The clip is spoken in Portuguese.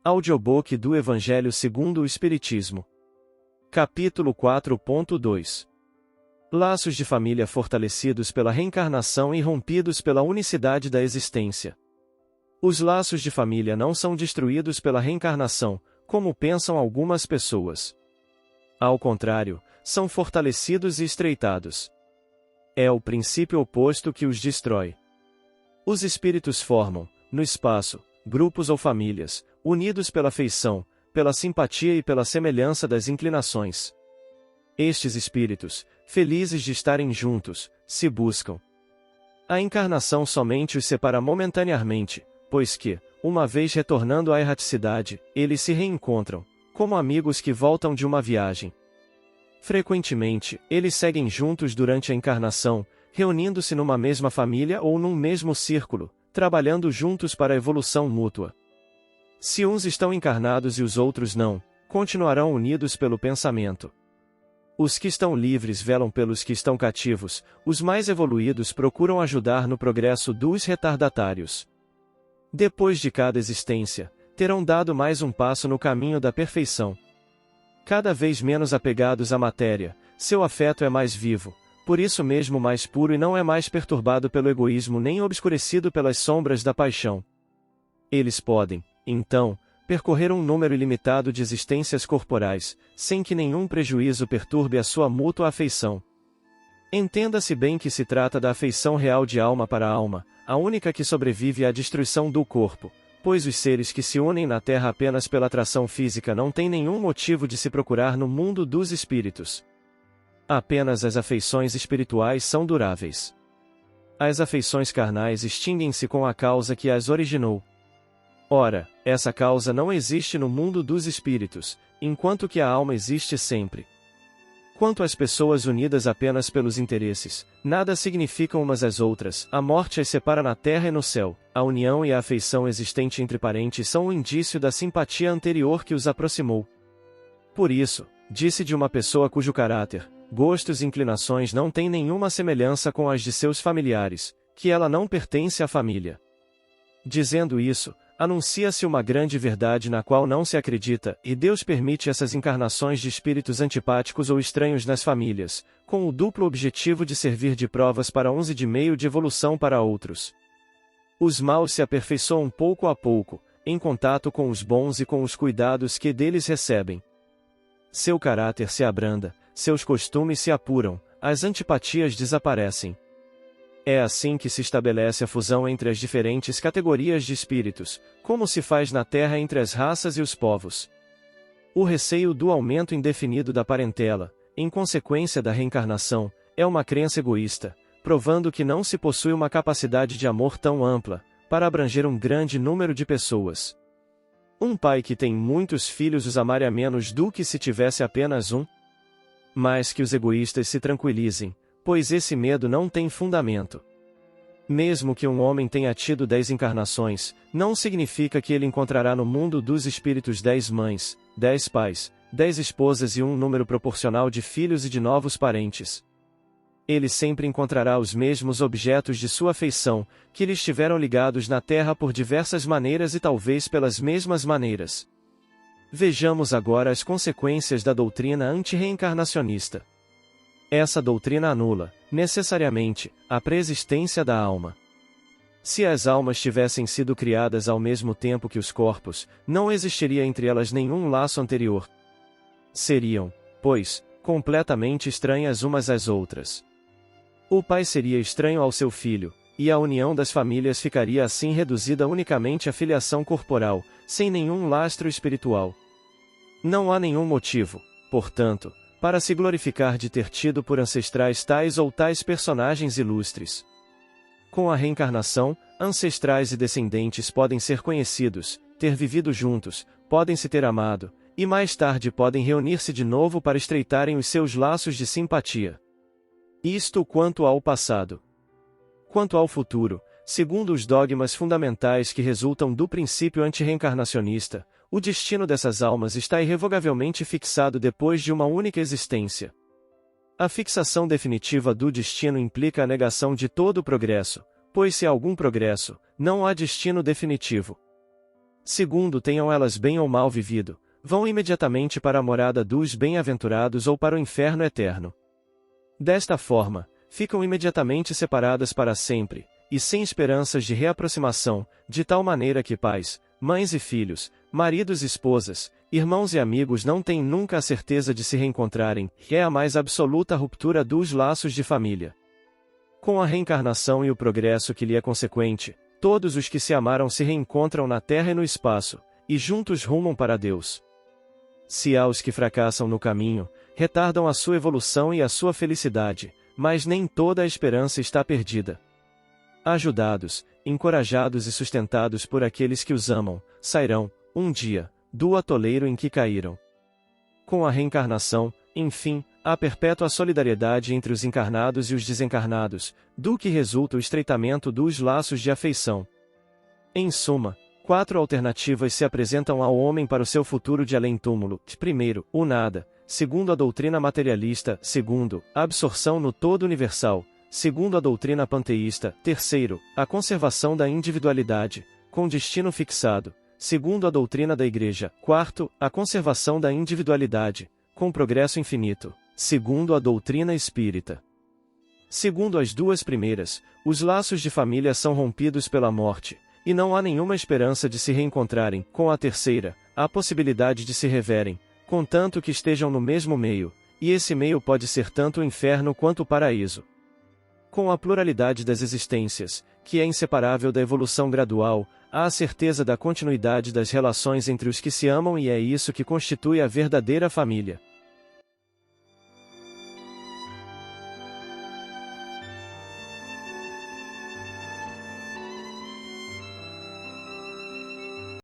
Audiobook do Evangelho segundo o Espiritismo. Capítulo 4.2 Laços de família fortalecidos pela reencarnação e rompidos pela unicidade da existência. Os laços de família não são destruídos pela reencarnação, como pensam algumas pessoas. Ao contrário, são fortalecidos e estreitados. É o princípio oposto que os destrói. Os espíritos formam, no espaço, grupos ou famílias, unidos pela afeição, pela simpatia e pela semelhança das inclinações. Estes espíritos, felizes de estarem juntos, se buscam. A encarnação somente os separa momentaneamente, pois que, uma vez retornando à erraticidade, eles se reencontram, como amigos que voltam de uma viagem. Frequentemente, eles seguem juntos durante a encarnação, reunindo-se numa mesma família ou num mesmo círculo, trabalhando juntos para a evolução mútua. Se uns estão encarnados e os outros não, continuarão unidos pelo pensamento. Os que estão livres velam pelos que estão cativos, os mais evoluídos procuram ajudar no progresso dos retardatários. Depois de cada existência, terão dado mais um passo no caminho da perfeição. Cada vez menos apegados à matéria, seu afeto é mais vivo, por isso mesmo mais puro e não é mais perturbado pelo egoísmo nem obscurecido pelas sombras da paixão. Eles podem, então, percorrer um número ilimitado de existências corporais, sem que nenhum prejuízo perturbe a sua mútua afeição. Entenda-se bem que se trata da afeição real de alma para alma, a única que sobrevive à destruição do corpo, pois os seres que se unem na Terra apenas pela atração física não têm nenhum motivo de se procurar no mundo dos espíritos. Apenas as afeições espirituais são duráveis. As afeições carnais extinguem-se com a causa que as originou. Ora, essa causa não existe no mundo dos espíritos, enquanto que a alma existe sempre. Quanto às pessoas unidas apenas pelos interesses, nada significam umas às outras, a morte as separa na terra e no céu, a união e a afeição existente entre parentes são um indício da simpatia anterior que os aproximou. Por isso, disse de uma pessoa cujo caráter, gostos e inclinações não têm nenhuma semelhança com as de seus familiares, que ela não pertence à família. Dizendo isso, anuncia-se uma grande verdade na qual não se acredita, e Deus permite essas encarnações de espíritos antipáticos ou estranhos nas famílias, com o duplo objetivo de servir de provas para uns e de meio de evolução para outros. Os maus se aperfeiçoam pouco a pouco, em contato com os bons e com os cuidados que deles recebem. Seu caráter se abranda, seus costumes se apuram, as antipatias desaparecem. É assim que se estabelece a fusão entre as diferentes categorias de espíritos, como se faz na Terra entre as raças e os povos. O receio do aumento indefinido da parentela, em consequência da reencarnação, é uma crença egoísta, provando que não se possui uma capacidade de amor tão ampla, para abranger um grande número de pessoas. Um pai que tem muitos filhos os amaria menos do que se tivesse apenas um? Mas que os egoístas se tranquilizem, pois esse medo não tem fundamento. Mesmo que um homem tenha tido 10 encarnações, não significa que ele encontrará no mundo dos espíritos 10 mães, 10 pais, 10 esposas e um número proporcional de filhos e de novos parentes. Ele sempre encontrará os mesmos objetos de sua afeição, que lhe estiveram ligados na Terra por diversas maneiras e talvez pelas mesmas maneiras. Vejamos agora as consequências da doutrina antirreencarnacionista. Essa doutrina anula, necessariamente, a preexistência da alma. Se as almas tivessem sido criadas ao mesmo tempo que os corpos, não existiria entre elas nenhum laço anterior. Seriam, pois, completamente estranhas umas às outras. O pai seria estranho ao seu filho, e a união das famílias ficaria assim reduzida unicamente à filiação corporal, sem nenhum lastro espiritual. Não há nenhum motivo, portanto, para se glorificar de ter tido por ancestrais tais ou tais personagens ilustres. Com a reencarnação, ancestrais e descendentes podem ser conhecidos, ter vivido juntos, podem se ter amado, e mais tarde podem reunir-se de novo para estreitarem os seus laços de simpatia. Isto quanto ao passado. Quanto ao futuro, segundo os dogmas fundamentais que resultam do princípio antirreencarnacionista, o destino dessas almas está irrevogavelmente fixado depois de uma única existência. A fixação definitiva do destino implica a negação de todo o progresso, pois se há algum progresso, não há destino definitivo. Segundo, tenham elas bem ou mal vivido, vão imediatamente para a morada dos bem-aventurados ou para o inferno eterno. Desta forma, ficam imediatamente separadas para sempre, e sem esperanças de reaproximação, de tal maneira que pais, mães e filhos, maridos e esposas, irmãos e amigos não têm nunca a certeza de se reencontrarem, que é a mais absoluta ruptura dos laços de família. Com a reencarnação e o progresso que lhe é consequente, todos os que se amaram se reencontram na terra e no espaço, e juntos rumam para Deus. Se há os que fracassam no caminho, retardam a sua evolução e a sua felicidade, mas nem toda a esperança está perdida. Ajudados, encorajados e sustentados por aqueles que os amam, sairão, um dia, do atoleiro em que caíram. Com a reencarnação, enfim, há perpétua solidariedade entre os encarnados e os desencarnados, do que resulta o estreitamento dos laços de afeição. Em suma, 4 alternativas se apresentam ao homem para o seu futuro de além-túmulo. Primeiro, o nada. Segundo a doutrina materialista. Segundo, a absorção no todo universal. Segundo a doutrina panteísta. Terceiro, a conservação da individualidade, com destino fixado. Segundo a doutrina da Igreja. Quarto, a conservação da individualidade, com progresso infinito. Segundo a doutrina espírita. Segundo as duas primeiras, os laços de família são rompidos pela morte, e não há nenhuma esperança de se reencontrarem. Com a terceira, há possibilidade de se reverem, contanto que estejam no mesmo meio, e esse meio pode ser tanto o inferno quanto o paraíso. Com a pluralidade das existências, que é inseparável da evolução gradual, há a certeza da continuidade das relações entre os que se amam e é isso que constitui a verdadeira família.